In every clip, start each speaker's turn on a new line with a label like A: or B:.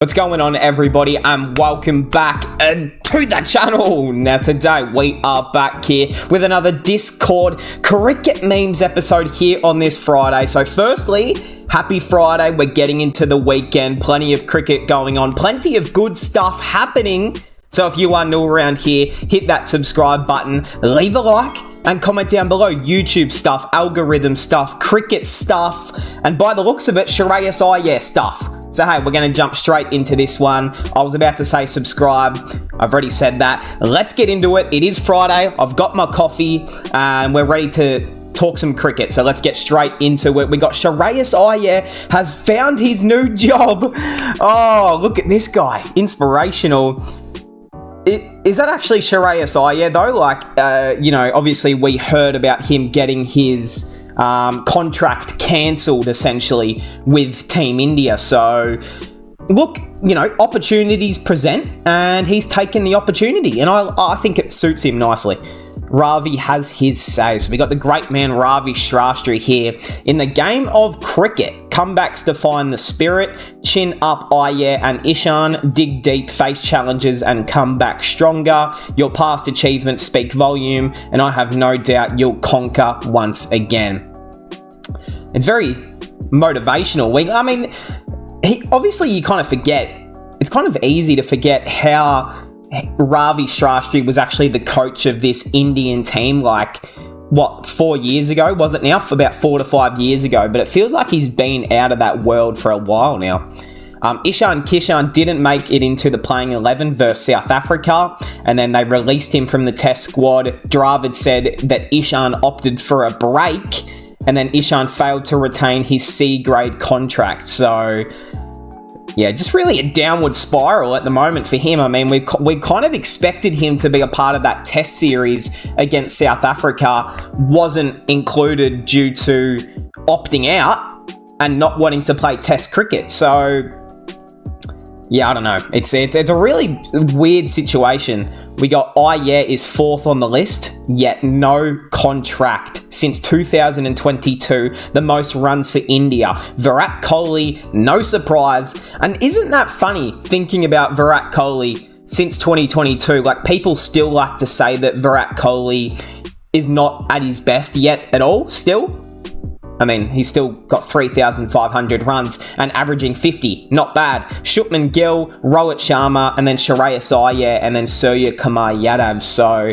A: What's going on, everybody, and welcome back to the channel. Now today we are back here with another Discord cricket memes episode here on this Friday. So firstly, happy Friday. We're getting into the weekend, plenty of cricket going on, plenty of good stuff happening. So if you are new around here, hit that subscribe button, leave a like, and comment down below YouTube stuff, algorithm stuff, cricket stuff, and by the looks of it, Shreyas Iyer stuff. So hey, we're going to jump straight into this one. I was about to say subscribe. I've already said that. Let's get into it. It is Friday. I've got my coffee and we're ready to talk some cricket. So let's get straight into it. We got Shreyas Iyer has found his new job. Oh, look at this guy. Inspirational. Is that actually Shreyas Iyer though? Like, obviously we heard about him getting his contract cancelled essentially with Team India. So look, opportunities present and he's taken the opportunity and I think it suits him nicely. Ravi has his say. So we got the great man Ravi Shastri here. In the game of cricket, comebacks define the spirit. Chin up Iyer and Ishan. Dig deep, face challenges and come back stronger. Your past achievements speak volume and I have no doubt you'll conquer once again. It's very motivational. You kind of forget. It's kind of easy to forget how Ravi Shastri was actually the coach of this Indian team, 4 years ago? Was it now? For about 4 to 5 years ago. But it feels like he's been out of that world for a while now. Ishan Kishan didn't make it into the playing 11 versus South Africa, and then they released him from the test squad. Dravid said that Ishan opted for a break, and then Ishan failed to retain his C-grade contract. So yeah, just really a downward spiral at the moment for him. I mean, we kind of expected him to be a part of that test series against South Africa. Wasn't included due to opting out and not wanting to play test cricket. So yeah, I don't know. It's a really weird situation. We got Iyer is 4th on the list, yet no contract since 2022, the most runs for India. Virat Kohli, no surprise. And isn't that funny, thinking about Virat Kohli since 2022? People still like to say that Virat Kohli is not at his best yet at all, still. I mean, he's still got 3,500 runs and averaging 50. Not bad. Shubman Gill, Rohit Sharma, and then Shreyas Iyer, and then Surya Kumar Yadav. So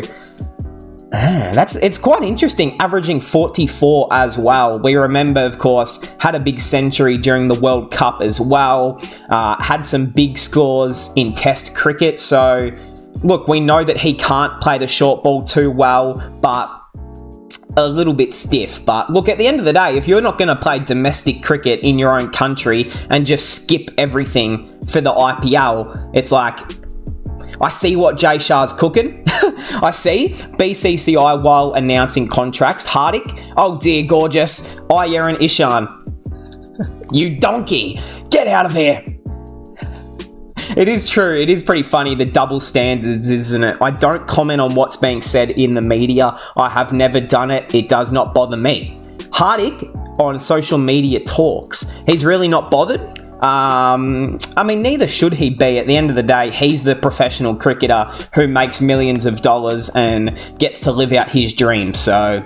A: it's quite interesting, averaging 44 as well. We remember, of course, had a big century during the World Cup as well. Had some big scores in Test cricket. So look, we know that he can't play the short ball too well, but a little bit stiff. But look, at the end of the day, if you're not going to play domestic cricket in your own country and just skip everything for the IPL, it's like, I see what Jay Shah's cooking. I see BCCI while announcing contracts. Hardik, oh dear gorgeous, Iyer and Ishan. You donkey, get out of here. It is true. It is pretty funny, the double standards, isn't it? I don't comment on what's being said in the media. I have never done it. It does not bother me. Hardik on social media talks. He's really not bothered. Neither should he be. At the end of the day, he's the professional cricketer who makes millions of dollars and gets to live out his dreams. So,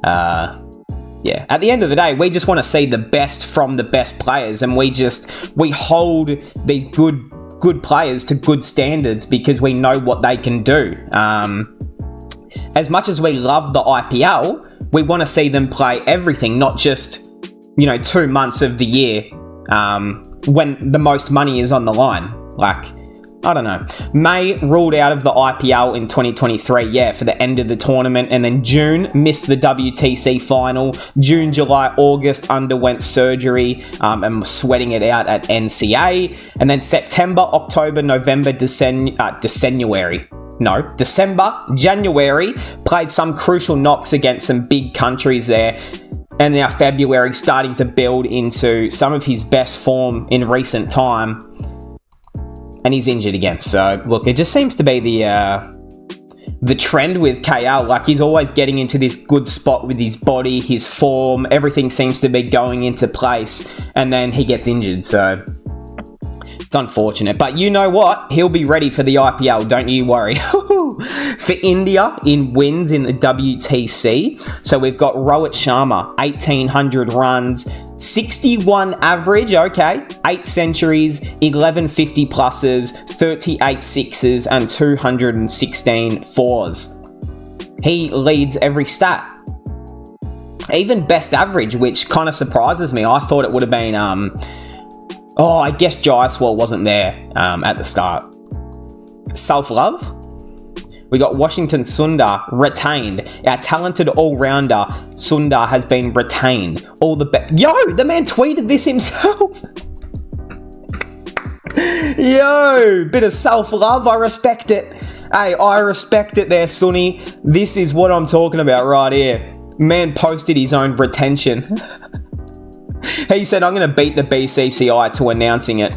A: yeah, at the end of the day, we just want to see the best from the best players, and we hold these good players to good standards because we know what they can do. As much as we love the IPL, we want to see them play everything, not just 2 months of the year when the most money is on the line. I don't know. May ruled out of the IPL in 2023, for the end of the tournament. And then June, missed the WTC final. June, July, August, underwent surgery and was sweating it out at NCA. And then September, October, November, December, January, played some crucial knocks against some big countries there. And now February, starting to build into some of his best form in recent time. And he's injured again. So, look, it just seems to be the trend with KL. He's always getting into this good spot with his body, his form. Everything seems to be going into place. And then he gets injured. So, It's unfortunate, but you know what? He'll be ready for the IPL, don't you worry. For India in wins in the WTC, so we've got Rohit Sharma, 1,800 runs, 61 average, okay, 8 centuries, 11 50 pluses, 38 sixes, and 216 fours. He leads every stat. Even best average, which kind of surprises me. I thought it would have been, I guess Jaiswal wasn't there at the start. Self-love. We got Washington Sundar retained. Our talented all-rounder Sundar has been retained. The man tweeted this himself. Yo, bit of self-love. I respect it. Hey, I respect it there, Sunny. This is what I'm talking about right here. Man posted his own retention. He said, I'm going to beat the BCCI to announcing it.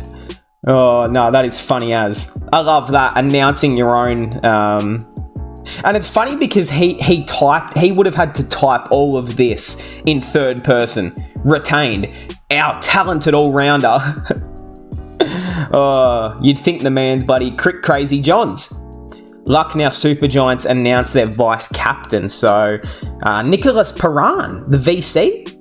A: Oh, no, that is funny as. I love that, announcing your own. And it's funny because he would have had to type all of this in third person. Retained. Our talented all-rounder. Oh, you'd think the man's bloody crazy Johns. Lucknow Super Giants announced their vice captain. So, Nicholas Paran, the VC.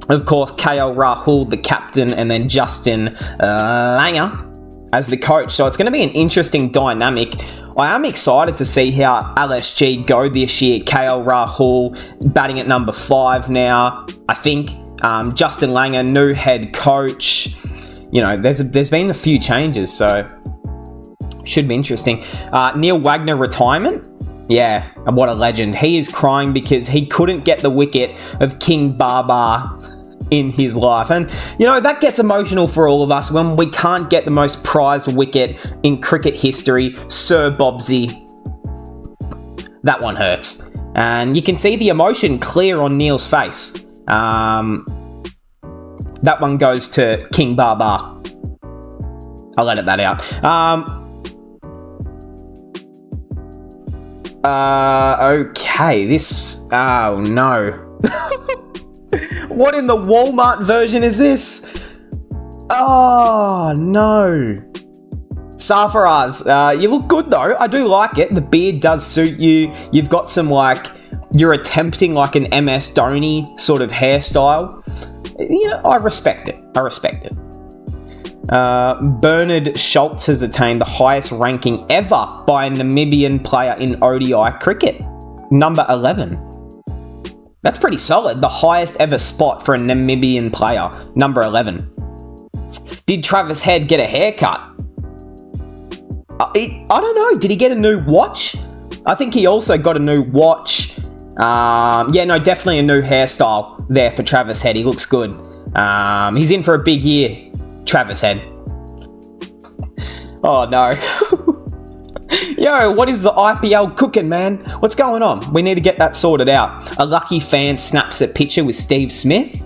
A: Of course, KL Rahul, the captain, and then Justin Langer as the coach. So it's going to be an interesting dynamic. I am excited to see how LSG go this year. KL Rahul batting at number 5 now. I think Justin Langer, new head coach. You know, there's been a few changes, so should be interesting. Neil Wagner retirement. Yeah, and what a legend. He is crying because he couldn't get the wicket of King Baba in his life. And, you know, that gets emotional for all of us when we can't get the most prized wicket in cricket history, Sir Bobsy. That one hurts. And you can see the emotion clear on Neil's face. That one goes to King Baba. I'll edit that out. Okay, this... Oh, no. What in the Walmart version is this? Oh, no. Sarfaraz, you look good though. I do like it. The beard does suit you. You've got some you're attempting like an MS Dhoni sort of hairstyle. You know, I respect it. Bernard Schultz has attained the highest ranking ever by a Namibian player in ODI cricket. Number 11. That's pretty solid. The highest ever spot for a Namibian player. Number 11. Did Travis Head get a haircut? I don't know. Did he get a new watch? I think he also got a new watch. Definitely a new hairstyle there for Travis Head. He looks good. He's in for a big year, Travis Head. Oh, no. Yo, what is the IPL cooking, man? What's going on? We need to get that sorted out. A lucky fan snaps a picture with Steve Smith.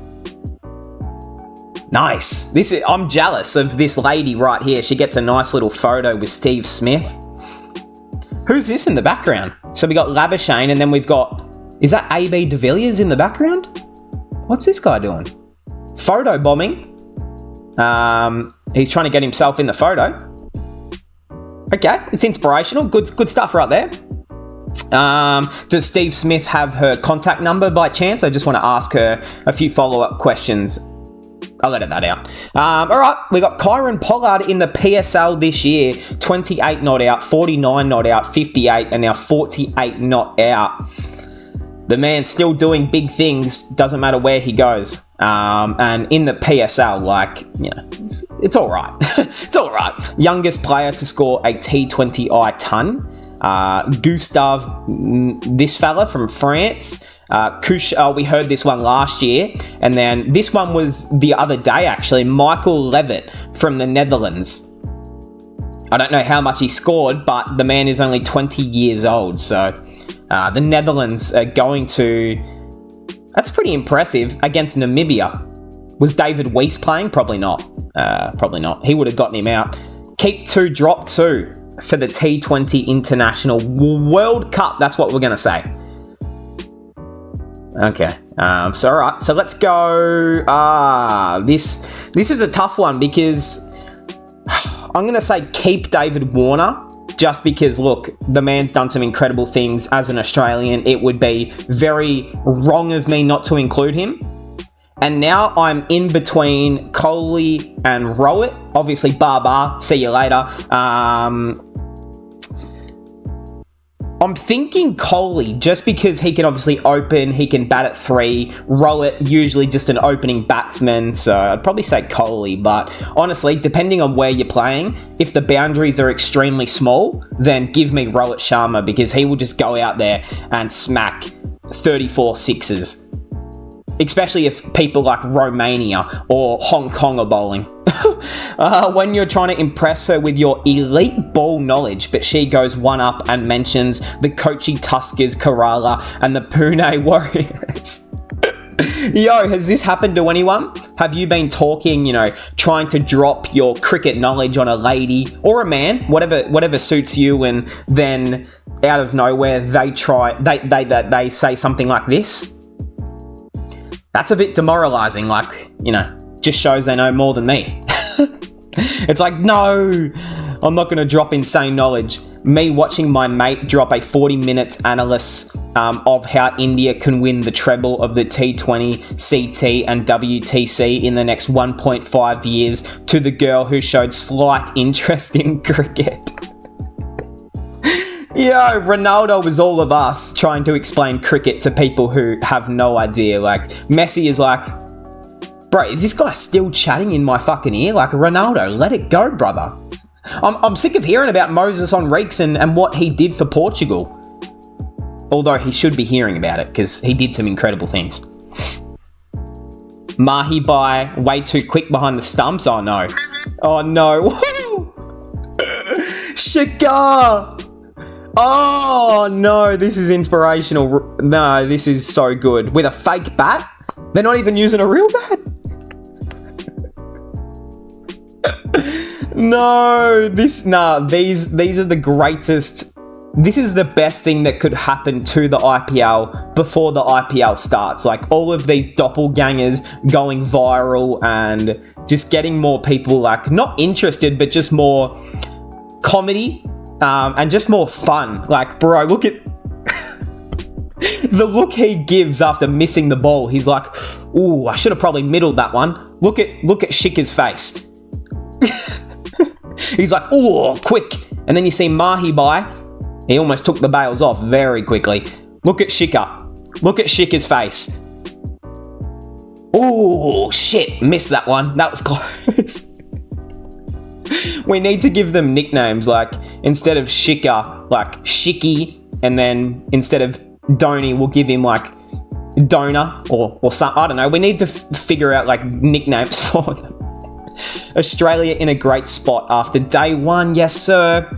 A: Nice. I'm jealous of this lady right here. She gets a nice little photo with Steve Smith. Who's this in the background? So we got Labuschagne, and then we've got... Is that AB de Villiers in the background? What's this guy doing? Photo bombing. He's trying to get himself in the photo. Okay, it's inspirational. Good stuff right there. Does Steve Smith have her contact number by chance? I just want to ask her a few follow-up questions. I'll edit that out. All right, we got Kyron Pollard in the PSL this year. 28 not out, 49 not out, 58, and now 48 not out. The man's still doing big things. Doesn't matter where he goes. And in the PSL, it's all right. It's all right. Youngest player to score a T20I ton. Gustave, this fella from France. We heard this one last year. And then this one was the other day, actually. Michael Levitt from the Netherlands. I don't know how much he scored, but the man is only 20 years old. So the Netherlands are going to... That's pretty impressive against Namibia. Was David Weiss playing? Probably not. Probably not. He would have gotten him out. Keep 2, drop 2 for the T20 International World Cup. That's what we're going to say. Okay. All right. So let's go. This is a tough one because I'm going to say keep David Warner, just because, look, the man's done some incredible things as an Australian. It would be very wrong of me not to include him. And now I'm in between Coley and Rowett. Obviously, bar, see you later. I'm thinking Coley, just because he can obviously open, he can bat at 3. Rowett, usually just an opening batsman, so I'd probably say Coley. But honestly, depending on where you're playing, if the boundaries are extremely small, then give me Rowett Sharma, because he will just go out there and smack 34 sixes. Especially if people like Romania or Hong Kong are bowling. When you're trying to impress her with your elite ball knowledge, but she goes one up and mentions the Kochi Tuskers, Kerala, and the Pune Warriors. Yo, has this happened to anyone? Have you been talking, trying to drop your cricket knowledge on a lady or a man, whatever suits you, and then out of nowhere they say something like this? That's a bit demoralising, just shows they know more than me. It's like, no, I'm not going to drop insane knowledge. Me watching my mate drop a 40-minute analysis of how India can win the treble of the T20, CT and WTC in the next 1.5 years to the girl who showed slight interest in cricket. Yo, Ronaldo was all of us trying to explain cricket to people who have no idea. Messi is like, bro, is this guy still chatting in my fucking ear? Ronaldo, let it go, brother. I'm sick of hearing about Moses Henriques and what he did for Portugal. Although he should be hearing about it, because he did some incredible things. Mahi by way too quick behind the stumps. Oh no. Oh no. Shikar. Oh no, this is inspirational. No, this is so good. With a fake bat? They're not even using a real bat? No, these are the greatest. This is the best thing that could happen to the IPL before the IPL starts. All of these doppelgangers going viral and just getting more people, not interested, but just more comedy. And just more fun. Bro, look at the look he gives after missing the ball. He's like, ooh, I should have probably middled that one. Look at Shika's face. He's like, ooh, quick. And then you see Mahi by. He almost took the bails off very quickly. Look at Shika. Look at Shika's face. Ooh, shit. Missed that one. That was close. We need to give them nicknames, instead of Shika, Shiki, and then instead of Dhoni, we'll give him Dona or something. I don't know. We need to figure out nicknames for them. Australia in a great spot after day 1, yes sir.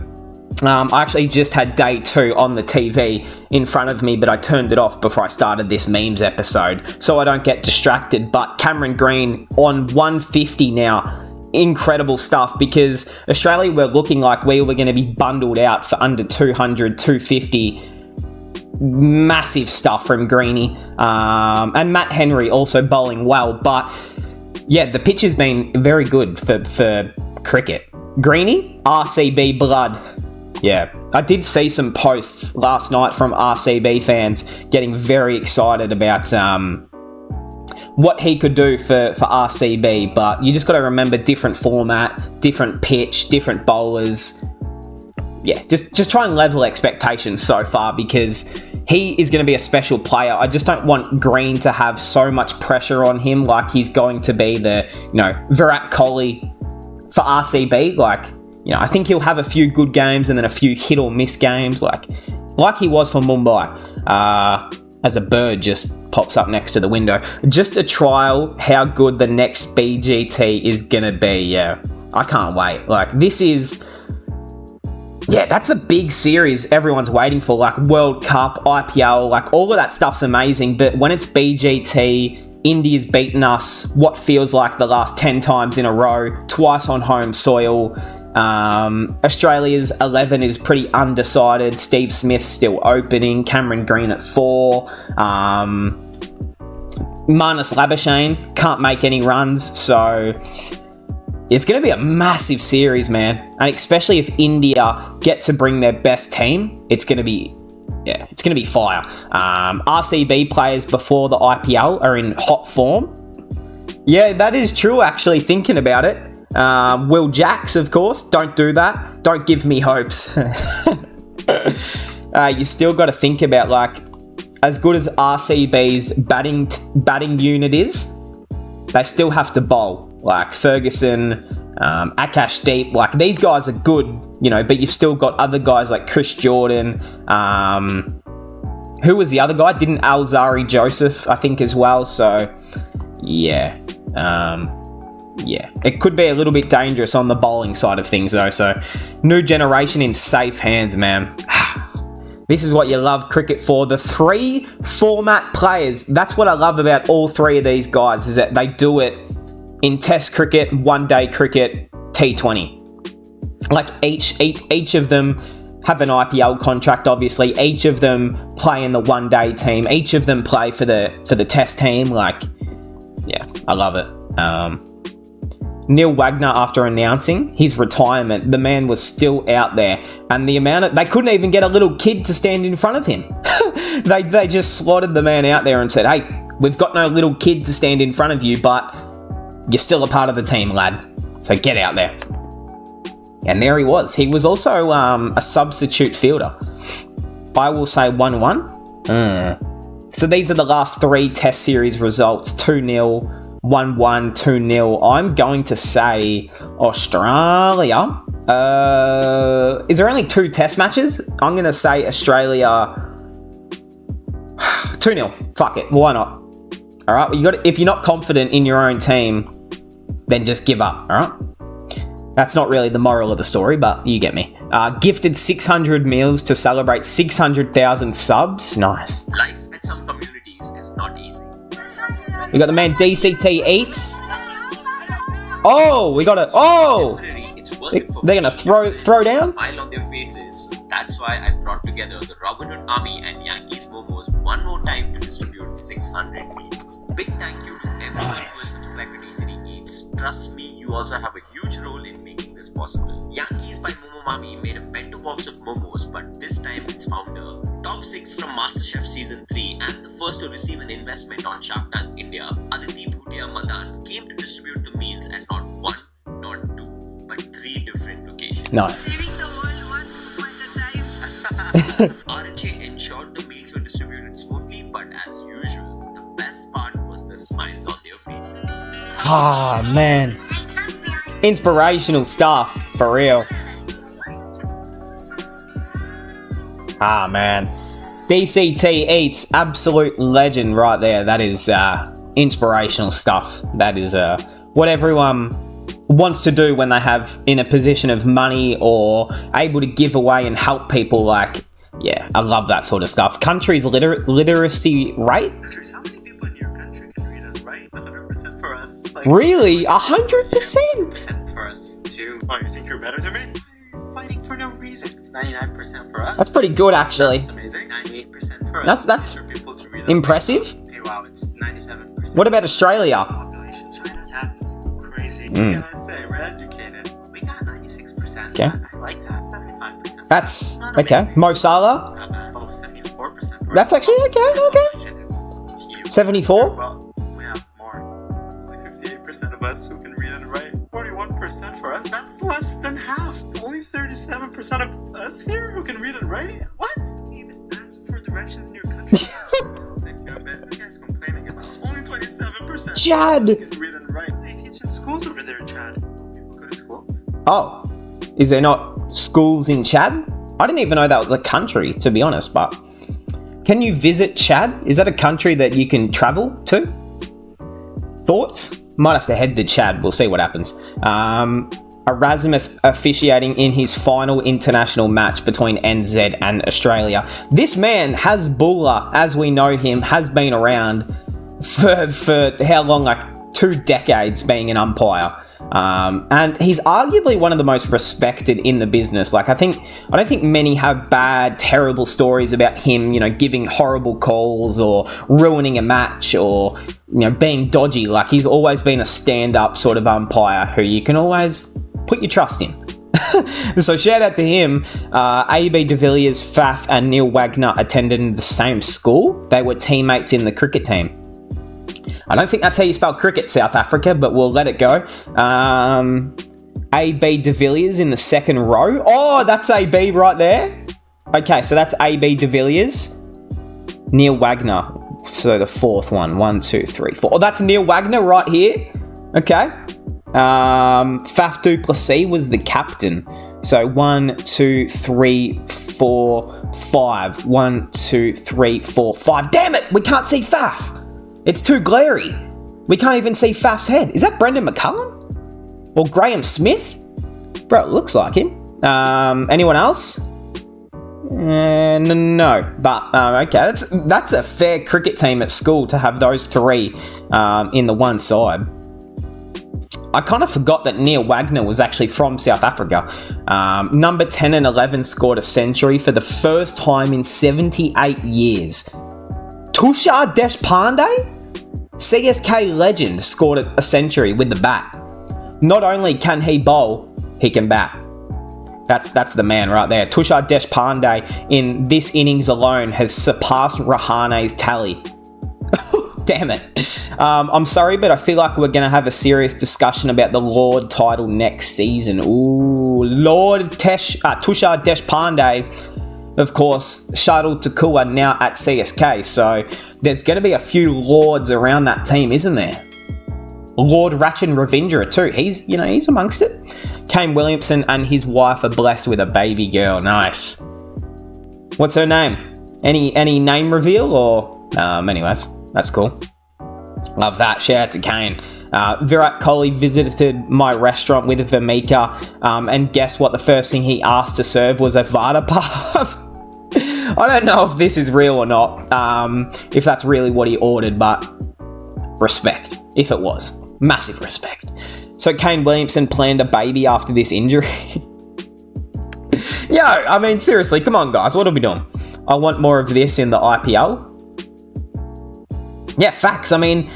A: I actually just had day 2 on the TV in front of me, but I turned it off before I started this memes episode, so I don't get distracted. But Cameron Green on 150 now. Incredible stuff, because Australia were looking like we were going to be bundled out for under 200, 250. Massive stuff from Greeny. And Matt Henry also bowling well. But yeah, the pitch has been very good for cricket. Greeny, RCB blood. Yeah, I did see some posts last night from RCB fans getting very excited about what he could do for RCB, but you just got to remember different format, different pitch, different bowlers. Yeah, just try and level expectations so far, because he is going to be a special player. I just don't want Green to have so much pressure on him like he's going to be the, Virat Kohli for RCB. I think he'll have a few good games and then a few hit or miss games, like he was for Mumbai. As a bird just pops up next to the window. Just a trial how good the next BGT is gonna be. Yeah, I can't wait. This is... Yeah, that's a big series everyone's waiting for. World Cup, IPL, all of that stuff's amazing. But when it's BGT, India's beaten us what feels like the last 10 times in a row, twice on home soil. Australia's 11 is pretty undecided. Steve Smith's still opening. Cameron Green at 4. Marnus Labuschagne can't make any runs. So, It's going to be a massive series, man. And especially if India get to bring their best team, it's going to be fire. RCB players before the IPL are in hot form. Yeah, that is true, actually, thinking about it. Will Jacks, of course. Don't do that. Don't give me hopes. You still got to think about, like, as good as RCB's batting unit is, they still have to bowl. Like Ferguson, Akash Deep, like these guys are good, you know, but you've still got other guys like Chris Jordan. Who was the other guy? Didn't Alzari Joseph, I think, as well. So, yeah. It could be a little bit dangerous on the bowling side of things, though. So, new generation in safe hands, man. This is what you love cricket for. The 3 format players. That's what I love about all 3 of these guys, is that they do it in Test cricket, one-day cricket, T20. Like each of them have an IPL contract, obviously. Each of them play in the one-day team. Each of them play for the Test team. Like, yeah, I love it. Neil Wagner, after announcing his retirement, the man was still out there, and they couldn't even get a little kid to stand in front of him. they just slotted the man out there and said, "Hey, we've got no little kid to stand in front of you, but you're still a part of the team, lad. So get out there." And there he was. He was also a substitute fielder. I will say 1-1. So these are the last 3 Test series results: 2-0, 1-1, 2-0. I'm going to say Australia. Is there only 2 Test matches? I'm going to say Australia 2-0. Fuck it. Why not? All right. If you're not confident in your own team, then just give up. All right. That's not really the moral of the story, but you get me. Gifted 600 meals to celebrate 600,000 subs. Nice.
B: Life at some communities is not easy.
A: We got the man DCT Eats. Oh, we got it. Oh, they're gonna throw down.
B: Smile on their faces. That's why I brought together the Robin Hood Army and Yankees Momos one more time to distribute 600 meals. Big thank you to everyone who has subscribed to DCT Eats. Trust me, you also have a huge role in making this possible. Yankees by Momo Mami made a bento box of momos, but this time its founder, top 6 from MasterChef Season 3 and the first to receive an investment on Shark Tank India, Aditi Bhutia Madan, came to distribute the meals at not 1, not 2, but 3 different locations.
A: Nice.
C: Saving the world one food at a time.
B: RHA ensured the meals were distributed smoothly, but as usual, the best part was the smiles on their faces.
A: Ah, man. Inspirational stuff, for real. Ah, man. DCT Eats, absolute legend right there. That is inspirational stuff. That is what everyone wants to do when they have in a position of money or able to give away and help people. Like, yeah, I love that sort of stuff. Country's literacy rate?
D: How many people in your country can read and write? 100% for us. Like,
A: Really? 100%?
D: 100% for us too. Oh, you think you're better than me? You're fighting for no reason. It's 99% for us.
A: That's pretty good, actually.
D: That's amazing. 98% for us.
A: That's
D: For people to read and
A: impressive.
D: write. Okay, wow, it's 97%.
A: What about Australia?
D: Population China? That's crazy.
A: Mm.
D: What can I say? We're educated. We got 96%.
A: Okay.
D: I like that. 75%.
A: That's
D: Not
A: okay.
D: amazing.
A: Mo Salah?
D: Not bad. Oh, 74% for
A: That's
D: us.
A: actually okay.
D: Population is huge.
A: 74?
D: Well, we have more. Only 58% of us who can read and write. 41% for us. That's less than half. Only 37% of us here who can read and write. What? You even ask for directions in your country. I'll take you a bit. What are you guys complaining about? Only 27%.
A: Chad.
D: of us can read and write. They teach in schools over there, Chad. People go to schools.
A: Oh, is there not schools in Chad? I didn't even know that was a country, to be honest, but can you visit Chad? Is that a country that you can travel to? Thoughts? Might have to head to Chad. We'll see what happens. Erasmus officiating in his final international match between NZ and Australia. This man, Hasbulla, as we know him, has been around for how long? Like 2 decades being an umpire. And he's arguably one of the most respected in the business. Like, I don't think many have bad, terrible stories about him, giving horrible calls or ruining a match or, being dodgy. Like, he's always been a stand-up sort of umpire who you can always put your trust in. So shout out to him. AB de Villiers, Faf and Neil Wagner attended the same school. They were teammates in the cricket team. I don't think that's how you spell cricket, South Africa, but we'll let it go. AB de Villiers in the second row. Oh, that's AB right there. Okay, so that's AB de Villiers. Neil Wagner. So the fourth one. 1, 2, 3, 4. Oh, that's Neil Wagner right here. Okay. Faf du Plessis was the captain. So 1, 2, 3, 4, 5. 1, 2, 3, 4, 5. Damn it! We can't see Faf. It's too glary. We can't even see Faf's head. Is that Brendan McCullum? Or Graham Smith? Bro, it looks like him. Anyone else? No. But, okay. That's a fair cricket team at school to have those three in the one side. I kind of forgot that Neil Wagner was actually from South Africa. Number 10 and 11 scored a century for the first time in 78 years. Tushar Deshpande, CSK legend, scored a century with the bat. Not only can he bowl, he can bat. That's the man right there. Tushar Deshpande in this innings alone has surpassed Rahane's tally. Damn it. I'm sorry, but I feel like we're going to have a serious discussion about the Lord title next season. Ooh, Lord Tushar Deshpande, of course, Shardul Thakur now at CSK. So there's going to be a few Lords around that team, isn't there? Lord Rachin Ravindra too. He's amongst it. Kane Williamson and his wife are blessed with a baby girl. Nice. What's her name? Any name reveal or? Anyways. That's cool. Love that. Shout out to Kane. Virat Kohli visited my restaurant with Vamika, and guess what? The first thing he asked to serve was a Vada puff. I don't know if this is real or not, if that's really what he ordered, but respect, if it was. Massive respect. So Kane Williamson planned a baby after this injury. Yo, I mean, seriously, come on, guys. What are we doing? I want more of this in the IPL. Yeah, facts. I mean,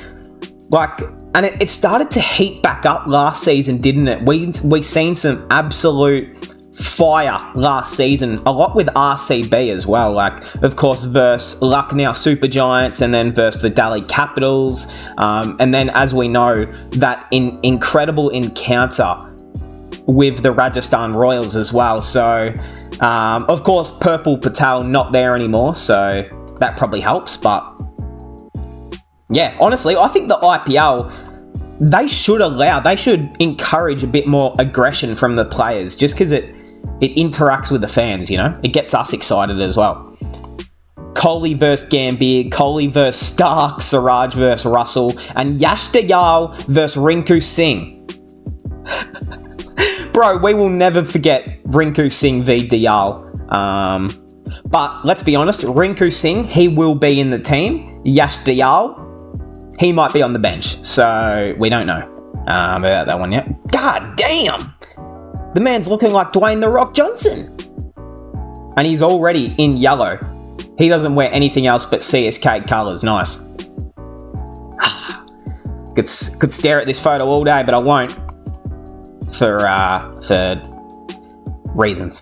A: and it started to heat back up last season, didn't it? We seen some absolute fire last season, a lot with RCB as well. Of course, versus Lucknow Super Giants, and then versus the Delhi Capitals, and then, as we know, that incredible encounter with the Rajasthan Royals as well. So, of course, Purple Patel not there anymore, so that probably helps, but. Yeah, honestly, I think the IPL, they should encourage a bit more aggression from the players, just because it interacts with the fans, It gets us excited as well. Kohli versus Gambhir, Kohli versus Stark, Siraj versus Russell, and Yash Dayal versus Rinku Singh. Bro, we will never forget Rinku Singh v Dayal. But let's be honest, Rinku Singh, he will be in the team. Yash Dayal, he might be on the bench, so we don't know about that one yet. God damn! The man's looking like Dwayne "The Rock" Johnson. And he's already in yellow. He doesn't wear anything else but CSK colours. Nice. Could stare at this photo all day, but I won't. For reasons.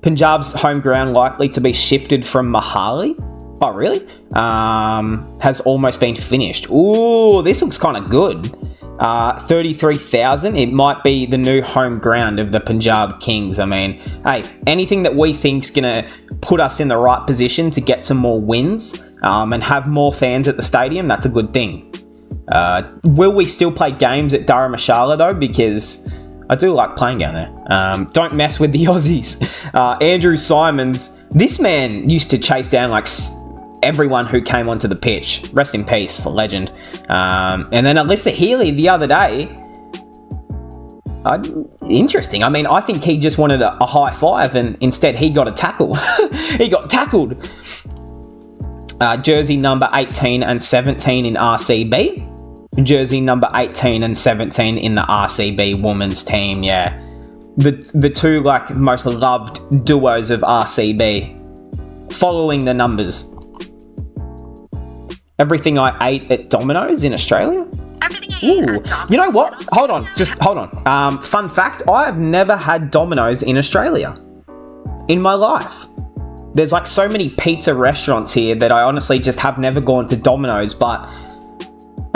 A: Punjab's home ground likely to be shifted from Mohali. Oh, really? Has almost been finished. Ooh, this looks kind of good. 33,000. It might be the new home ground of the Punjab Kings. I mean, hey, anything that we think's gonna put us in the right position to get some more wins and have more fans at the stadium, that's a good thing. Will we still play games at Dharamshala though? Because I do like playing down there. Don't mess with the Aussies. Andrew Simons. This man used to chase down everyone who came onto the pitch. Rest in peace, legend. And then Alyssa Healy the other day. Interesting. I mean, I think he just wanted a high five, and instead he got a tackle. He got tackled. Jersey number 18 and 17 in RCB. jersey number 18 and 17 in the RCB women's team. Yeah, the two like most loved duos of RCB. Following the numbers. Everything I ate at Domino's in Australia?
C: Everything I ate at Domino's.
A: You know what?
C: in
A: Hold on.
C: Australia.
A: Just hold on. Fun fact, I have never had Domino's in Australia in my life. There's like so many pizza restaurants here that I honestly just have never gone to Domino's, but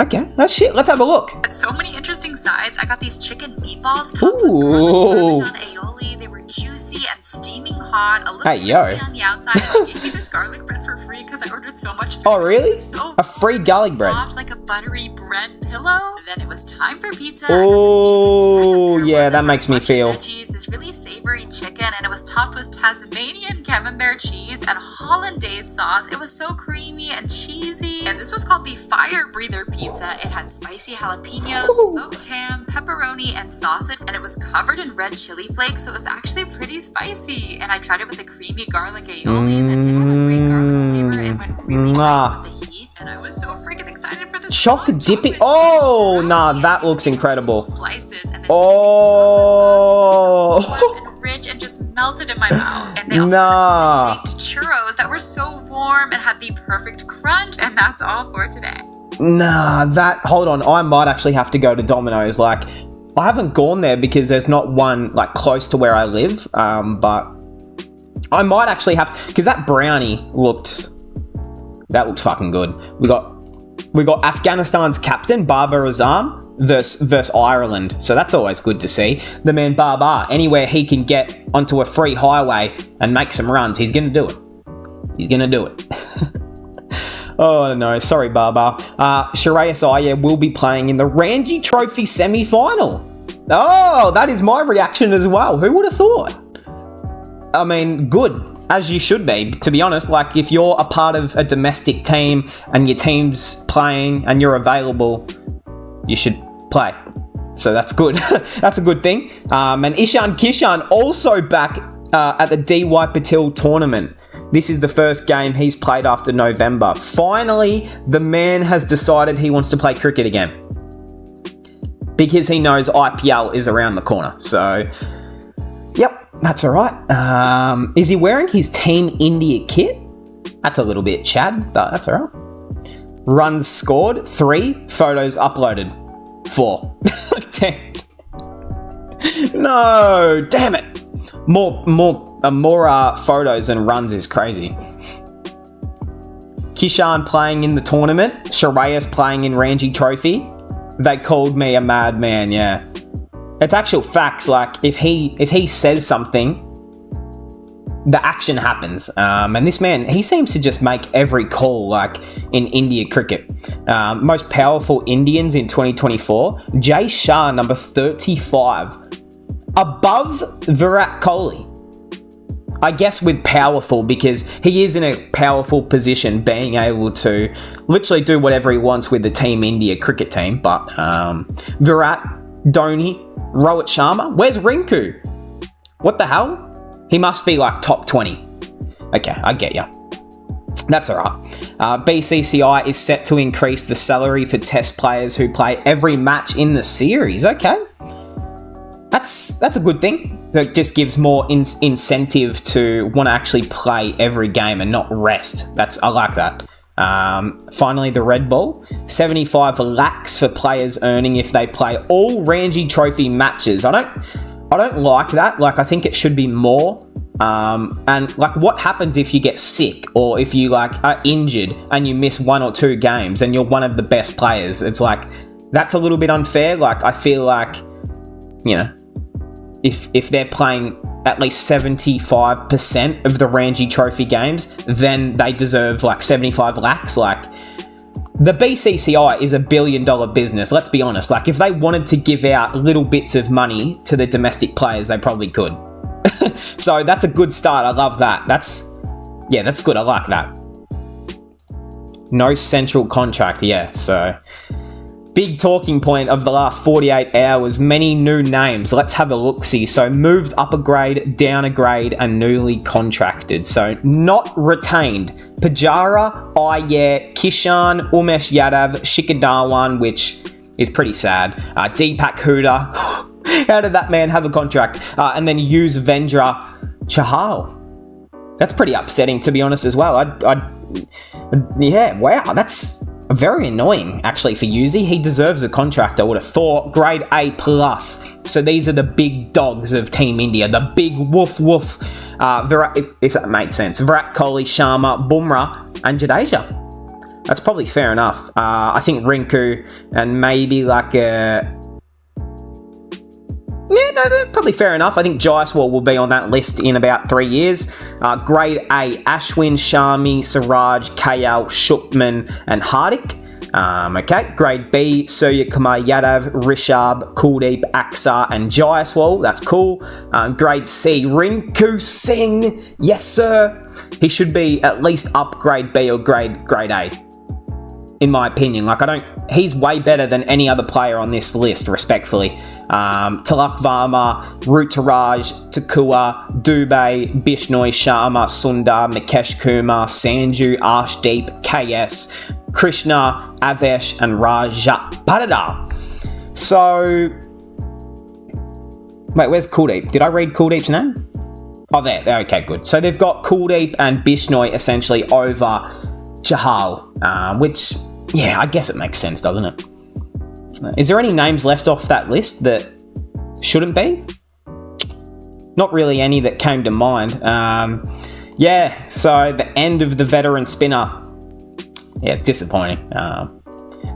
A: okay, that's shit. Let's have a look.
C: Had so many interesting sides. I got these chicken meatballs topped with
A: Ooh.
C: garlic parmesan aioli. They were juicy and steaming hot. A little
A: Hey, yo.
C: crispy on the outside. They gave me this garlic bread for free because I ordered so much food.
A: Oh, really?
C: It was so
A: A free garlic bread.
C: soft, like a buttery bread pillow. Then it was time for pizza.
A: Oh,
C: I got this chicken
A: yeah,
C: camembert
A: that
C: with
A: makes
C: a
A: me
C: bunch of
A: feel.
C: veggies, this really savory chicken, and it was topped with Tasmanian camembert cheese and hollandaise sauce. It was so creamy and cheesy. And this was called the Fire Breather Pizza. It had spicy jalapenos, smoked ham, pepperoni, and sausage, and it was covered in red chili flakes, so it was actually pretty spicy. And I tried it with a creamy garlic aioli that did have a great garlic flavor. It went really nice with the heat, and I was so freaking excited for this
A: Chocolate
C: hot
A: dipping.
C: chocolate
A: Oh,
C: brownie.
A: nah,
C: And
A: that
C: it
A: looks
C: was
A: incredible.
C: Slices and this
A: Oh.
C: chocolate sauce. It was so warm and rich and just melted in my mouth. And they also
A: Nah.
C: had baked churros that were so warm and had the perfect crunch. And that's all for today.
A: Nah, hold on. I might actually have to go to Domino's. Like, I haven't gone there because there's not one like close to where I live. But I might actually have, because that brownie looked fucking good. We got Afghanistan's captain Babar Azam versus Ireland, so that's always good to see. The man Babar, anywhere he can get onto a free highway and make some runs, he's gonna do it. He's gonna do it. Oh no, sorry Babar. Shreyas Iyer will be playing in the Ranji Trophy semi-final. Oh, that is my reaction as well. Who would have thought? I mean, good, as you should be, to be honest. Like, if you're a part of a domestic team and your team's playing and you're available, you should play. So that's good. That's a good thing. And Ishan Kishan also back at the DY Patil tournament. This is the first game he's played after November. Finally, the man has decided he wants to play cricket again, because he knows IPL is around the corner. So, yep. That's all right. Is he wearing his Team India kit? That's a little bit Chad, but that's all right. Runs scored 3, photos uploaded 4. Damn. No, damn it. More photos and runs is crazy. Kishan playing in the tournament. Shreyas playing in Ranji Trophy. They called me a madman. Yeah. It's actual facts. Like, if he says something, the action happens. And this man, he seems to just make every call, like in India cricket. Most powerful Indians in 2024. Jay Shah, number 35, above Virat Kohli. I guess with powerful, because he is in a powerful position, being able to literally do whatever he wants with the Team India cricket team. But Virat, Dhoni, Rohit Sharma. Where's Rinku? What the hell? He must be like top 20. Okay, I get ya. That's alright. BCCI is set to increase the salary for test players who play every match in the series. Okay. That's a good thing. That just gives more incentive to want to actually play every game and not rest. I like that. Finally, the Red Bull, 75 lakhs for players earning if they play all Ranji Trophy matches. I don't like that. Like, I think it should be more. And like, what happens if you get sick or if you like are injured and you miss 1 or 2 games and you're one of the best players? It's like, that's a little bit unfair. Like, I feel like, you know, if they're playing at least 75% of the Ranji Trophy games, then they deserve like 75 lakhs. Like, the BCCI is $1 billion business. Let's be honest. Like, if they wanted to give out little bits of money to the domestic players, they probably could. So that's a good start. I love that. That's good. I like that. No central contract. Yeah. So big talking point of the last 48 hours. Many new names. Let's have a look-see. So moved up a grade, down a grade, and newly contracted. So not retained. Pujara, Iyer, Kishan, Umesh Yadav, Shikhar Dhawan, which is pretty sad. Deepak Huda. How did that man have a contract? And then Yuzvendra Chahal. That's pretty upsetting, to be honest, as well. Yeah, wow, that's very annoying, actually, for Yuzi. He deserves a contract, I would have thought. Grade A+. So these are the big dogs of Team India, the big woof woof. If that made sense. Virat Kohli, Sharma, Bumrah, and Jadeja. That's probably fair enough. I think Rinku and maybe like a... Yeah, no, they're probably fair enough. I think Jaiswal will be on that list in about 3 years. Grade A, Ashwin, Shami, Siraj, KL, Shukman, and Hardik. Okay. Grade B, Surya Kumar Yadav, Rishabh, Kuldeep, Axar, and Jaiswal. That's cool. Grade C, Rinku Singh. Yes, sir. He should be at least up grade B or grade A. In my opinion, he's way better than any other player on this list, respectfully. Tilak Varma, Ruturaj, Takua, Dubey, Bishnoi, Sharma, Sundar, Mikesh Kumar, Sanju, Arshdeep, KS, Krishna, Avesh, and Rajat Patidar. So, wait, where's Kuldeep? Did I read Kuldeep's name? Oh, there. Okay, good. So they've got Kuldeep and Bishnoi essentially over Chahal, which, yeah, I guess it makes sense, doesn't it? Is there any names left off that list that shouldn't be? Not really any that came to mind. Yeah, so the end of the veteran spinner. Yeah, it's disappointing.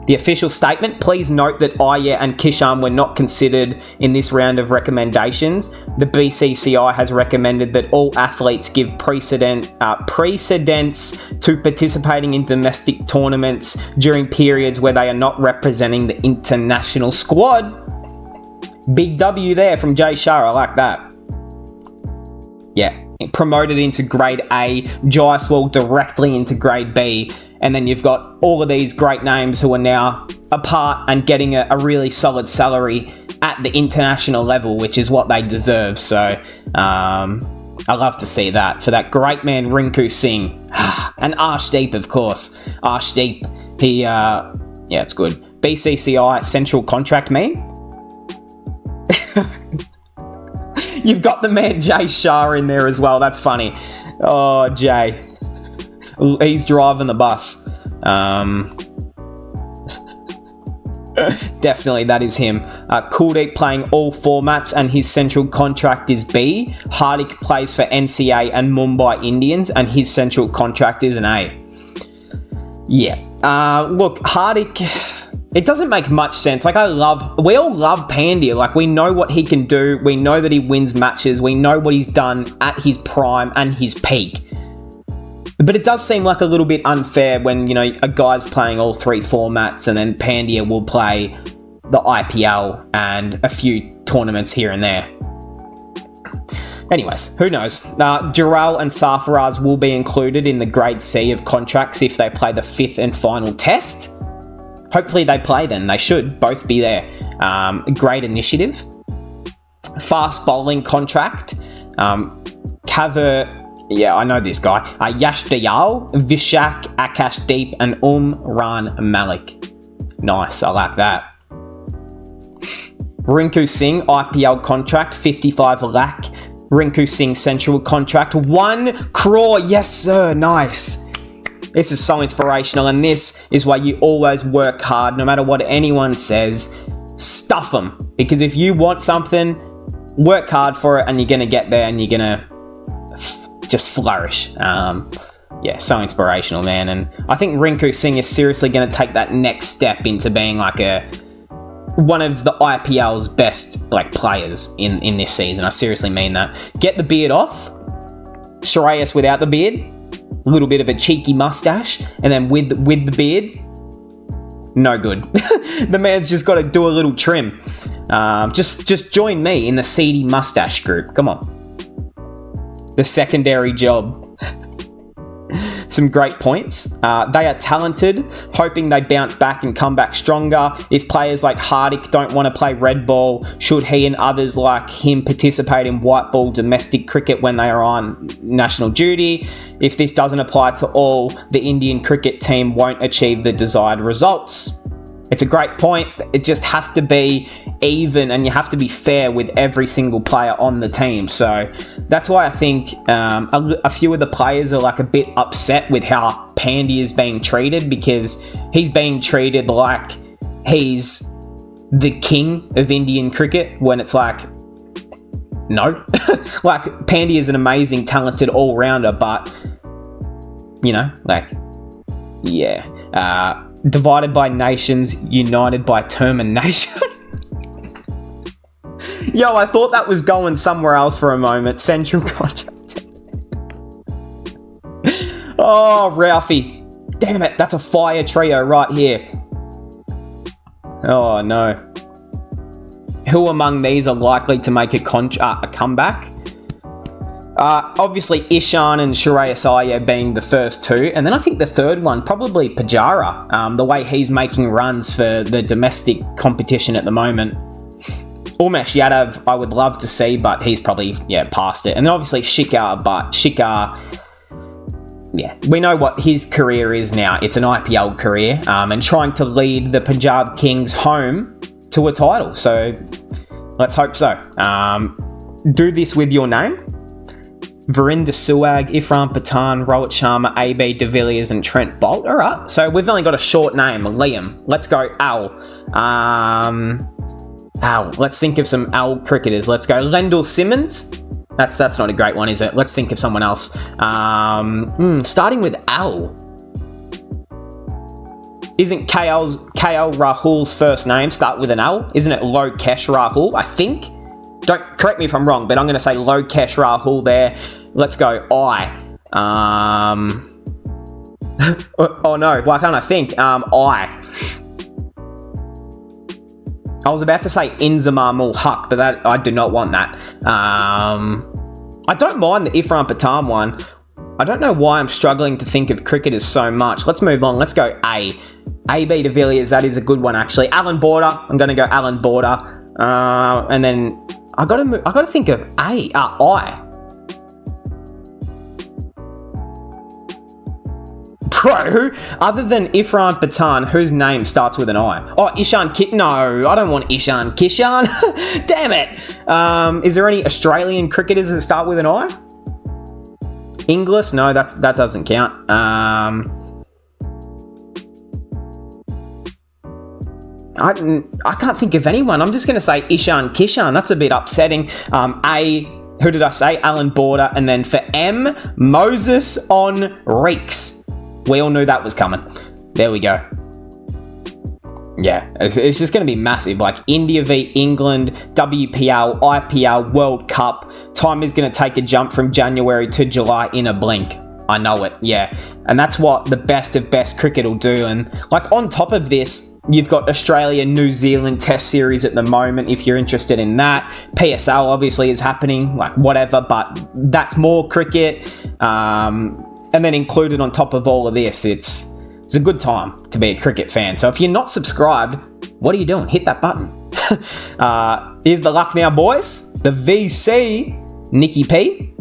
A: The official statement, please note that Iyer and Kishan were not considered in this round of recommendations. The BCCI has recommended that all athletes give precedence to participating in domestic tournaments during periods where they are not representing the international squad. Big W there from Jay Shah, I like that. Yeah, promoted into grade A, Jaiswal directly into grade B. And then you've got all of these great names who are now apart and getting a really solid salary at the international level, which is what they deserve. So I love to see that for that great man Rinku Singh. And Arshdeep, of course. Arshdeep, yeah, it's good. BCCI central contract meme. You've got the man Jay Shah in there as well. That's funny. Oh, Jay. He's driving the bus. Definitely, that is him. Kuldeep playing all formats and his central contract is B. Hardik plays for NCA and Mumbai Indians and his central contract is an A. Yeah. Look, Hardik, it doesn't make much sense. We all love Pandya. We know what he can do. We know that he wins matches. We know what he's done at his prime and his peak. But it does seem like a little bit unfair when, a guy's playing all three formats and then Pandya will play the IPL and a few tournaments here and there. Anyways, who knows? Dural and Sarfaraz will be included in the grade C of contracts if they play the fifth and final test. Hopefully they play then. They should both be there. Great initiative. Fast bowling contract. Yeah, I know this guy. Yash Dayal, Vishak, Akash Deep, and Ran Malik. Nice, I like that. Rinku Singh, IPL contract, 55 lakh. Rinku Singh central contract, 1 crore. Yes, sir, nice. This is so inspirational, and this is why you always work hard, no matter what anyone says. Stuff them. Because if you want something, work hard for it, and you're going to get there, and you're going to just flourish. Yeah, so inspirational, man. And I think Rinku Singh is seriously going to take that next step into being one of the IPL's best players in this season. I seriously mean that. Get the beard off. Shreyas without the beard. A little bit of a cheeky mustache. And then with the beard, no good. The man's just got to do a little trim. Just join me in the seedy mustache group. Come on. The secondary job. Some great points. They are talented, hoping they bounce back and come back stronger. If players like Hardik don't want to play red ball, should he and others like him participate in white ball domestic cricket when they are on national duty? If this doesn't apply to all, the Indian cricket team won't achieve the desired results. It's a great point. It just has to be even, and you have to be fair with every single player on the team. So that's why I think a few of the players are like a bit upset with how Pandya is being treated, because he's being treated like he's the king of Indian cricket, when it's like, no. Like, Pandya is an amazing, talented all-rounder, but, you know, like, yeah. Divided by nations, united by termination. Yo, I thought that was going somewhere else for a moment. Central contract. Oh, Ralphie. Damn it, that's a fire trio right here. Oh, no. Who among these are likely to make a comeback? Obviously, Ishan and Shreyas Iyer being the first two. And then I think the third one, probably Pujara. The way he's making runs for the domestic competition at the moment. Umesh Yadav, I would love to see, but he's probably, past it. And then obviously Shikhar, but Shikhar, we know what his career is now. It's an IPL career, and trying to lead the Punjab Kings home to a title. So let's hope so. Do this with your name. Virinder Sehwag, Irfan Pathan, Rohit Sharma, AB de Villiers, and Trent Bolt. All right, so we've only got a short name. Liam. Let's go Al. Al. Let's think of some Al cricketers. Let's go Lendl Simmons. That's not a great one, is it? Let's think of someone else. Starting with Al. Isn't KL Rahul's first name start with an L? Isn't it Lokesh Rahul? I think. Don't correct me if I'm wrong, but I'm going to say Lokesh Rahul there. Let's go I. Oh no, why can't I think? I was about to say Inzamam ul Haq, but that I do not want that. I don't mind the Irfan Pathan one. I don't know why I'm struggling to think of cricketers so much. Let's move on. Let's go A. AB de Villiers, that is a good one actually. Alan Border, I'm going to go Alan Border. And then I got to think of I. Bro, other than Irfan Pathan, whose name starts with an I? Oh, Ishan No, I don't want Ishan Kishan. Damn it. Is there any Australian cricketers that start with an I? Inglis? No, that doesn't count. I can't think of anyone. I'm just going to say Ishan Kishan. That's a bit upsetting. A, who did I say? Alan Border. And then for M, Moses on Reeks. We all knew that was coming. There we go. Yeah, it's just going to be massive. Like India v England, WPL, IPL, World Cup. Time is going to take a jump from January to July in a blink. I know it, yeah. And that's what the best of best cricket will do. And like on top of this, you've got Australia, New Zealand Test Series at the moment, if you're interested in that. PSL obviously is happening, like whatever, but that's more cricket. And then included on top of all of this, it's a good time to be a cricket fan. So if you're not subscribed, what are you doing? Hit that button. Here's the Lucknow boys, the VC, Nicky P.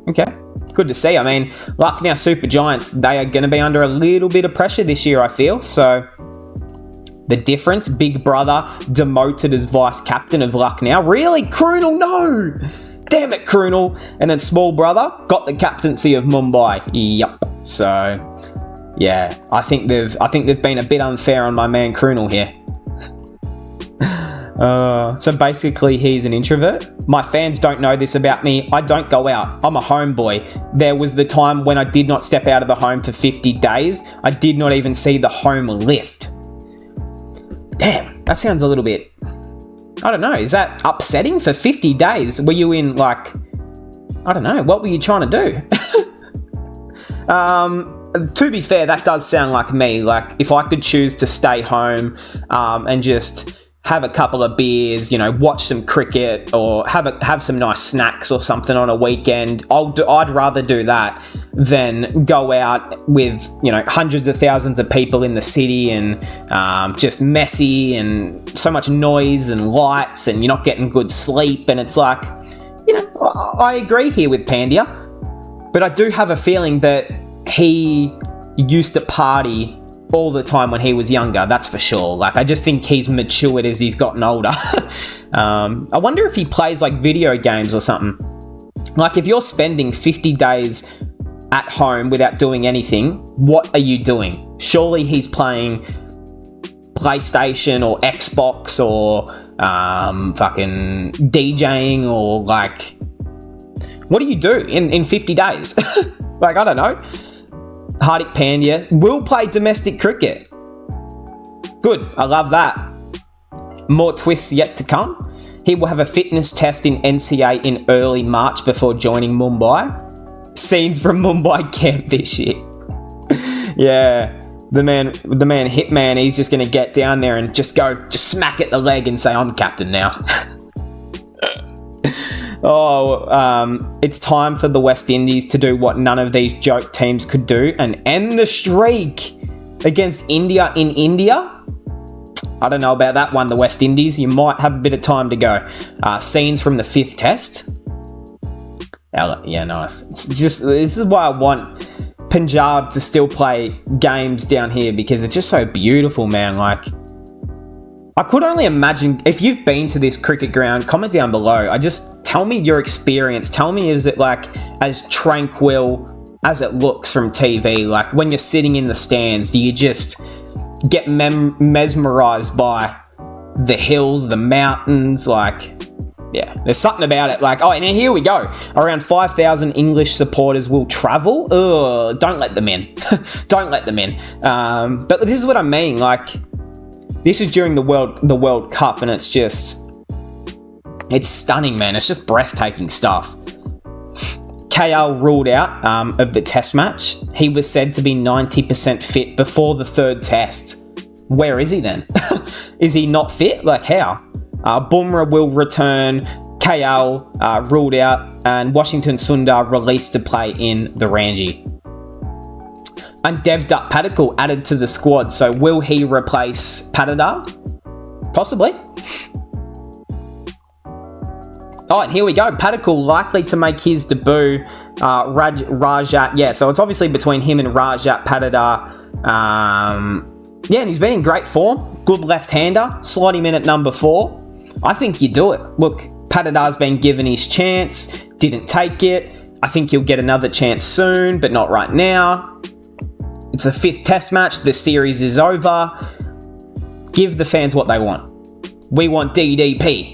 A: Okay, good to see. I mean, Lucknow Super Giants, they are going to be under a little bit of pressure this year, I feel. So the difference, big brother demoted as vice captain of Lucknow. Really? Krunal, no! Damn it, Krunal. And then small brother got the captaincy of Mumbai. Yup. So, yeah, I think they've been a bit unfair on my man Krunal here. So basically, he's an introvert. My fans don't know this about me. I don't go out. I'm a homeboy. There was the time when I did not step out of the home for 50 days. I did not even see the home lift. Damn, that sounds a little bit... I don't know, is that upsetting for 50 days? Were you in, like, I don't know, what were you trying to do? To be fair, that does sound like me. Like, if I could choose to stay home and just have a couple of beers, you know, watch some cricket or have some nice snacks or something on a weekend, I'd rather do that than go out with, you know, hundreds of thousands of people in the city and just messy and so much noise and lights and you're not getting good sleep. And it's like, you know, I agree here with Pandya, but I do have a feeling that he used to party all the time when he was younger, that's for sure. Like, I just think he's matured as he's gotten older. I wonder if he plays like video games or something. Like, if you're spending 50 days at home without doing anything, what are you doing? Surely he's playing PlayStation or Xbox or fucking DJing, or like, what do you do in 50 days? Like, I don't know. Hardik Pandya will play domestic cricket. Good, I love that. More twists yet to come. He will have a fitness test in NCA in early March before joining Mumbai. Scenes from Mumbai camp this year. Yeah, the man Hitman, he's just going to get down there and just smack at the leg and say, I'm captain now. It's time for the West Indies to do what none of these joke teams could do and end the streak against India in India. I don't know about that one, the West Indies. You might have a bit of time to go. Scenes from the 5th test. Yeah, nice. This is why I want Punjab to still play games down here, because it's just so beautiful, man. Like, I could only imagine, if you've been to this cricket ground, comment down below. Tell me your experience. Tell me, is it like as tranquil as it looks from TV? Like, when you're sitting in the stands, do you just get mesmerized by the hills, the mountains? Like, yeah, there's something about it. Like, and here we go. Around 5,000 English supporters will travel. Ugh, don't let them in. Don't let them in. But this is what I mean. Like, this is during the World Cup, and it's stunning, man. It's just breathtaking stuff. KL ruled out of the test match. He was said to be 90% fit before the 3rd test. Where is he then? Is he not fit? Like, how? Bumrah will return. KL ruled out, and Washington Sundar released to play in the Ranji. And Devdutt Padikkal added to the squad. So will he replace Patidar? Possibly. And here we go. Padikkal likely to make his debut. Rajat, yeah, so it's obviously between him and Rajat Patidar. And he's been in great form. Good left-hander. Slot him in at number 4. I think you do it. Look, Patidar's been given his chance. Didn't take it. I think he'll get another chance soon, but not right now. It's the 5th test match. The series is over. Give the fans what they want. We want DDP.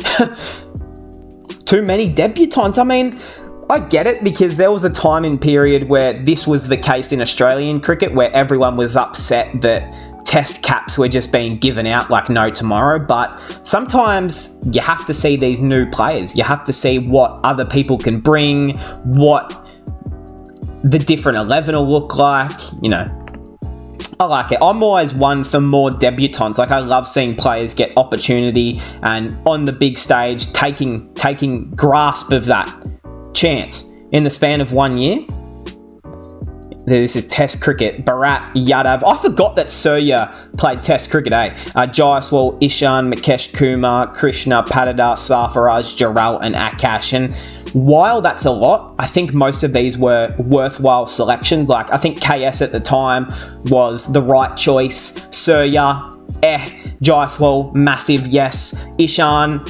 A: Too many debutants. I mean, I get it, because there was a time in period where this was the case in Australian cricket, where everyone was upset that test caps were just being given out like no tomorrow. But sometimes you have to see these new players. You have to see what other people can bring, what the different 11 will look like, you know. I like it. I'm always one for more debutants. Like, I love seeing players get opportunity and on the big stage taking grasp of that chance in the span of 1 year. This is Test cricket. Bharat Yadav. I forgot that Surya played Test cricket, Jaiswal, Ishan, Mukesh Kumar, Krishna, Patidar, Sarfaraz, Jarrell and Akash. And while that's a lot, I think most of these were worthwhile selections. Like, I think KS at the time was the right choice. Surya, Jaiswal, massive yes. Ishan,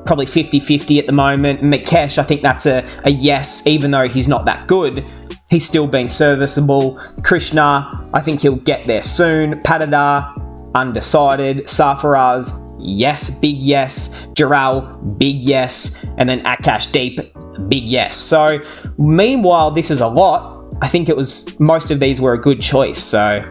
A: probably 50-50 at the moment. Mukesh, I think that's a yes, even though he's not that good. He's still been serviceable. Krishna, I think he'll get there soon. Patidar, undecided. Sarfaraz, yes, big yes. Jarrell, big yes. And then Akash Deep, big yes. So, meanwhile, this is a lot. I think most of these were a good choice. So,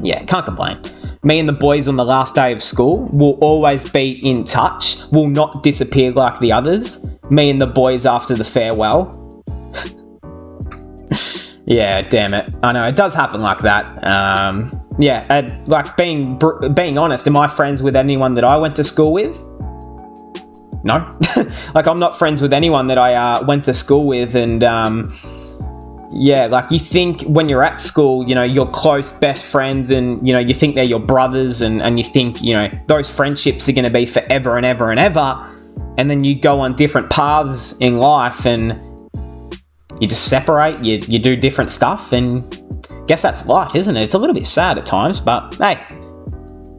A: yeah, can't complain. Me and the boys on the last day of school will always be in touch. Will not disappear like the others. Me and the boys after the farewell. Yeah, damn it. I know, it does happen like that. Like, being honest, am I friends with anyone that I went to school with? No. Like, I'm not friends with anyone that I went to school with. And, like, you think when you're at school, you know, you're close best friends and, you know, you think they're your brothers and you think, you know, those friendships are going to be forever and ever and ever. And then you go on different paths in life and you just separate, you do different stuff, and guess that's life, isn't it? It's a little bit sad at times, but hey,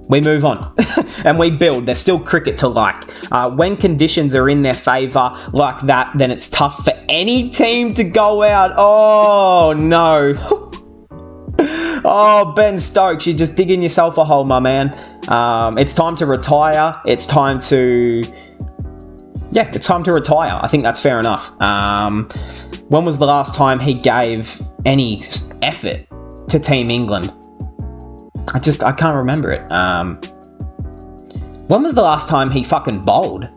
A: we move on and we build. There's still cricket to like. When conditions are in their favour like that, then it's tough for any team to go out. Oh, no. Oh, Ben Stokes, you're just digging yourself a hole, my man. It's time to retire. It's time to retire. I think that's fair enough. When was the last time he gave any effort to Team England? I can't remember it. When was the last time he fucking bowled?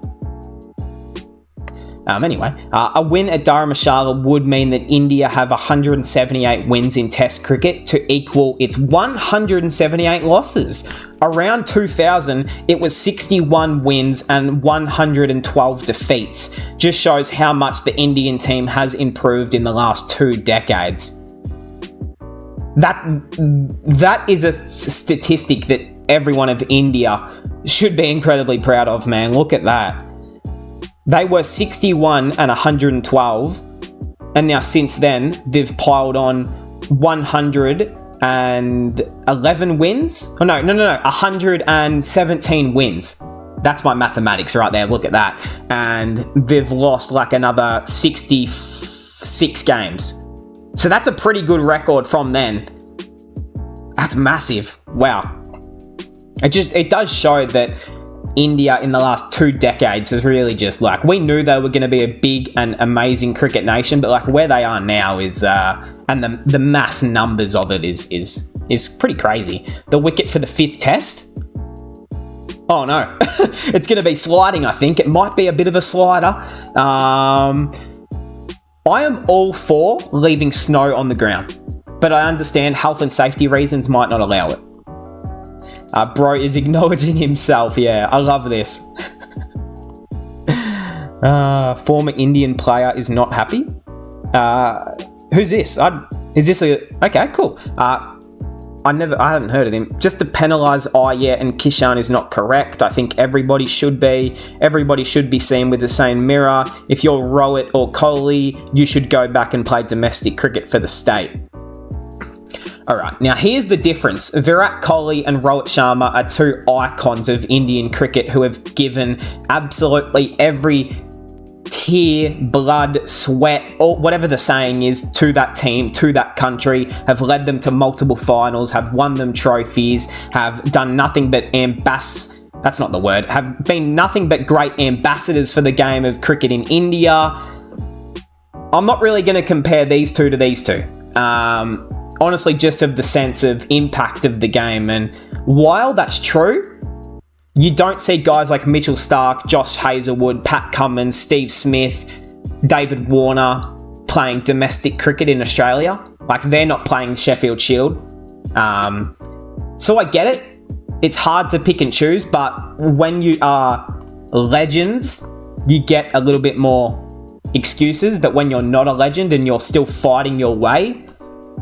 A: Anyway, a win at Dharamshala would mean that India have 178 wins in Test cricket to equal its 178 losses. Around 2000, it was 61 wins and 112 defeats. Just shows how much the Indian team has improved in the last 2 decades. That is a statistic that everyone of India should be incredibly proud of, man. Look at that. They were 61 and 112, and now since then, they've piled on 111 wins. Oh, no, 117 wins. That's my mathematics right there, look at that. And they've lost like another 66 games. So that's a pretty good record from then. That's massive. Wow. It does show that India in the last 2 decades is really just like, we knew they were going to be a big and amazing cricket nation, but like where they are now is, and the mass numbers of it is pretty crazy. The wicket for the 5th test? Oh no, it's going to be sliding, I think. It might be a bit of a slider. I am all for leaving snow on the ground, but I understand health and safety reasons might not allow it. Bro is acknowledging himself. Yeah, I love this. Former Indian player is not happy. Who's this? Is this a... Okay, cool. I haven't heard of him. Just to penalise Iyer and Kishan is not correct. I think everybody should be seen with the same mirror. If you're Rohit or Kohli, you should go back and play domestic cricket for the state. Alright, now here's the difference. Virat Kohli and Rohit Sharma are 2 icons of Indian cricket who have given absolutely every tear, blood, sweat, or whatever the saying is, to that team, to that country, have led them to multiple finals, have won them trophies, have done nothing but have been nothing but great ambassadors for the game of cricket in India. I'm not really going to compare these two to these two. Honestly, just of the sense of impact of the game. And while that's true, you don't see guys like Mitchell Starc, Josh Hazlewood, Pat Cummins, Steve Smith, David Warner playing domestic cricket in Australia. Like, they're not playing Sheffield Shield. So I get it. It's hard to pick and choose, but when you are legends, you get a little bit more excuses. But when you're not a legend and you're still fighting your way,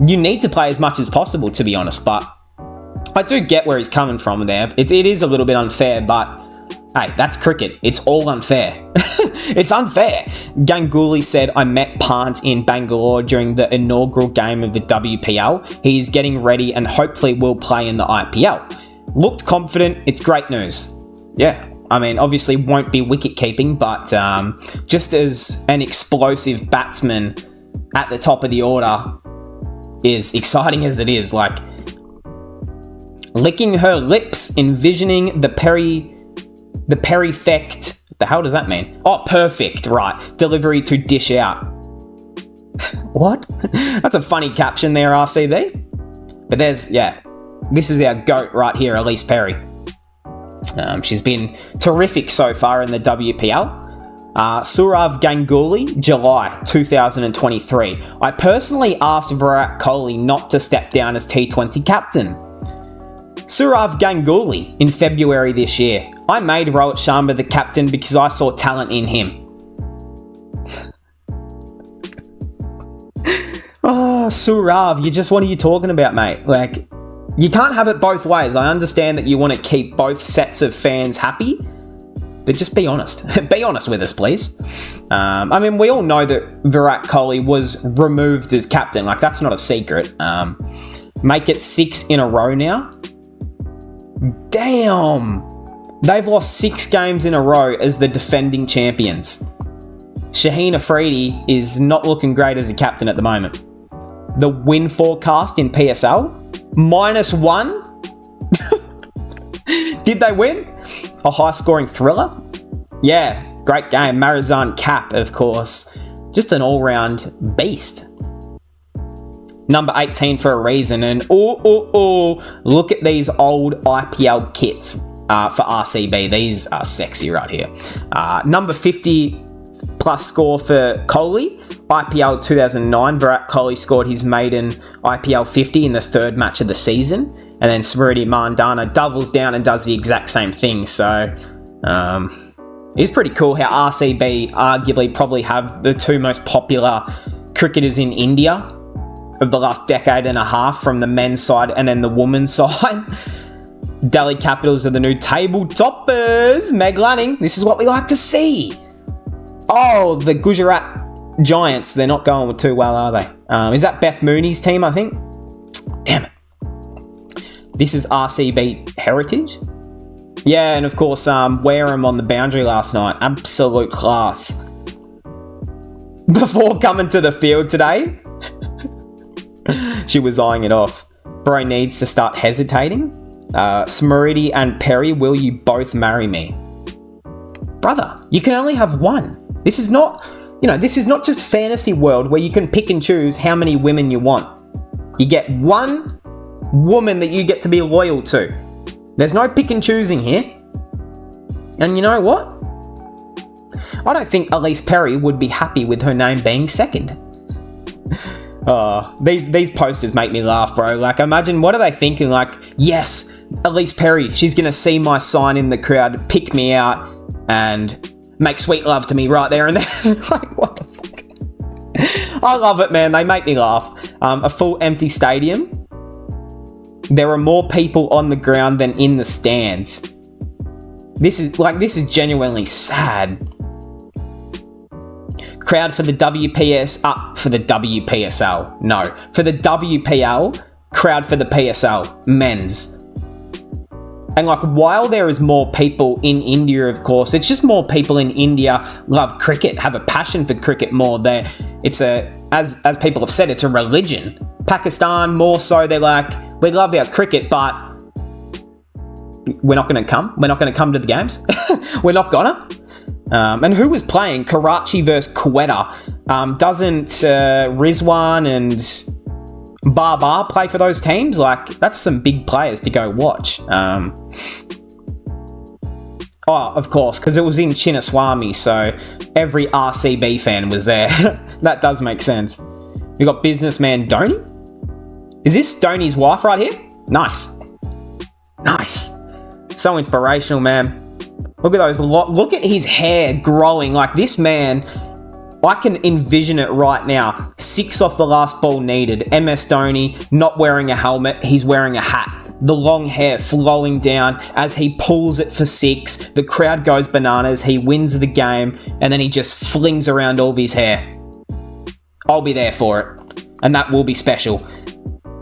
A: you need to play as much as possible, to be honest. But I do get where he's coming from there. It is a little bit unfair, but hey, that's cricket. It's all unfair. It's unfair. Ganguly said, I met Pant in Bangalore during the inaugural game of the WPL. He's getting ready and hopefully will play in the IPL. Looked confident. It's great news. Yeah. I mean, obviously won't be wicket keeping, but just as an explosive batsman at the top of the order, is exciting as it is, like licking her lips, envisioning the perfect, the hell does that mean? Oh, perfect, right, delivery to dish out. What? That's a funny caption there, RCB. But this is our GOAT right here, Elise Perry. She's been terrific so far in the WPL. Sourav Ganguly, July 2023. I personally asked Virat Kohli not to step down as T20 captain. Sourav Ganguly, in February this year. I made Rohit Sharma the captain because I saw talent in him. Oh, Sourav, what are you talking about, mate? Like, you can't have it both ways. I understand that you want to keep both sets of fans happy, but just be honest. Be honest with us, please. I mean, we all know that Virat Kohli was removed as captain. Like, that's not a secret. Make it 6 in a row now. Damn! They've lost 6 games in a row as the defending champions. Shaheen Afridi is not looking great as a captain at the moment. The win forecast in PSL, -1. Did they win? A high-scoring thriller? Yeah, great game. Marizan Cap, of course. Just an all-round beast. Number 18 for a reason. And look at these old IPL kits for RCB. These are sexy right here. Number 50 plus score for Kohli. IPL 2009, Virat Kohli scored his maiden IPL 50 in the 3rd match of the season. And then Smriti Mandana doubles down and does the exact same thing. So, it's pretty cool how RCB arguably probably have the 2 most popular cricketers in India of the last decade and a half, from the men's side and then the women's side. Delhi Capitals are the new table toppers. Meg Lanning, this is what we like to see. Oh, the Gujarat Giants, they're not going too well, are they? Is that Beth Mooney's team, I think? Damn it. This is RCB Heritage. Yeah, and of course, Wareham on the boundary last night. Absolute class. Before coming to the field today, she was eyeing it off. Bro needs to start hesitating. Smriti and Perry, will you both marry me? Brother, you can only have one. This is not just fantasy world where you can pick and choose how many women you want. You get one woman that you get to be loyal to. There's no pick and choosing here. And you know what? I don't think Elise Perry would be happy with her name being second. Oh, these posters make me laugh, bro. Like, imagine, what are they thinking? Like, yes, Elise Perry, she's going to see my sign in the crowd, pick me out, and make sweet love to me right there and then. Like, what the fuck? I love it, man. They make me laugh. A full empty stadium. There are more people on the ground than in the stands. This is genuinely sad. Crowd for the for the WPSL. No, for the WPL, crowd for the PSL, men's. And like, while there is more people in India, of course, it's just more people in India love cricket, have a passion for cricket more. As people have said, it's a religion. Pakistan, more so, they're like, we love our cricket, but we're not going to come. We're not going to come to the games. We're not gonna. And who was playing? Karachi versus Quetta. Doesn't Rizwan and Babar play for those teams? Like, that's some big players to go watch. Of course, because it was in Chinnaswamy, so every RCB fan was there. That does make sense. We got businessman Dhoni. Is this Dhoni's wife right here? Nice. So inspirational, man. Look at those. Look at his hair growing. Like, this man, I can envision it right now. 6 off the last ball needed. MS Dhoni not wearing a helmet. He's wearing a hat. The long hair flowing down as he pulls it for 6. The crowd goes bananas. He wins the game. And then he just flings around all of his hair. I'll be there for it. And that will be special.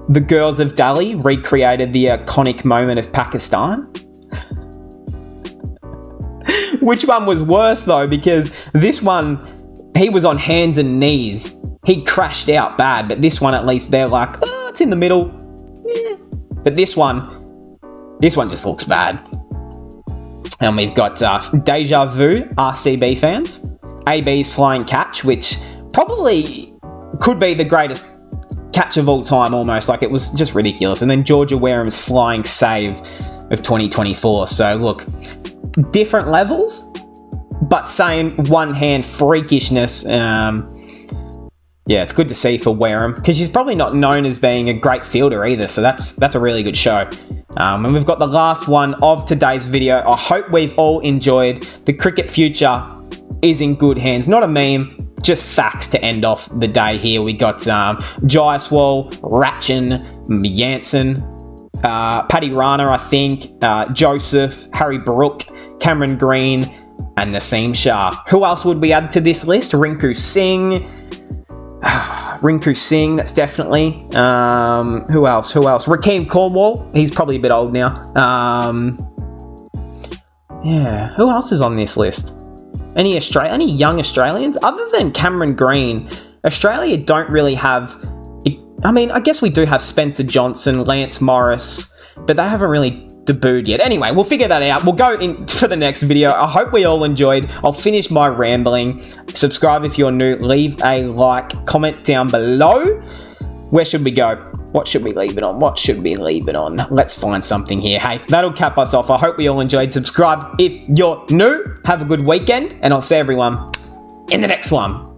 A: The girls of Delhi recreated the iconic moment of Pakistan. Which one was worse, though? Because this one, he was on hands and knees. He crashed out bad, but this one, at least, they're like, oh, it's in the middle. Yeah. But this one just looks bad. And we've got Deja Vu, RCB fans. AB's flying catch, which probably could be the greatest catch of all time, almost. Like, it was just ridiculous. And then Georgia Wareham's flying save of 2024. So, look, different levels, but same one-hand freakishness. Yeah, it's good to see for Wareham, because she's probably not known as being a great fielder either, so that's a really good show. And we've got the last one of today's video. I hope we've all enjoyed. The cricket future is in good hands. Not a meme, just facts to end off the day here. We got Jaiswal, Ratchin, Jansen, Paddy Rana, I think, Joseph, Harry Brook, Cameron Green, and Naseem Shah. Who else would we add to this list? Rinku Singh. Rinku Singh, that's definitely. Who else? Rakeem Cornwall, he's probably a bit old now. Yeah, who else is on this list? Any young Australians? Other than Cameron Green, Australia don't really have... I mean, I guess we do have Spencer Johnson, Lance Morris, but they haven't really debuted yet. Anyway, we'll figure that out. We'll go in for the next video. I hope we all enjoyed. I'll finish my rambling. Subscribe if you're new. Leave a like. Comment down below. Where should we go? What should we leave it on? Let's find something here. Hey, that'll cap us off. I hope we all enjoyed. Subscribe if you're new. Have a good weekend, and I'll see everyone in the next one.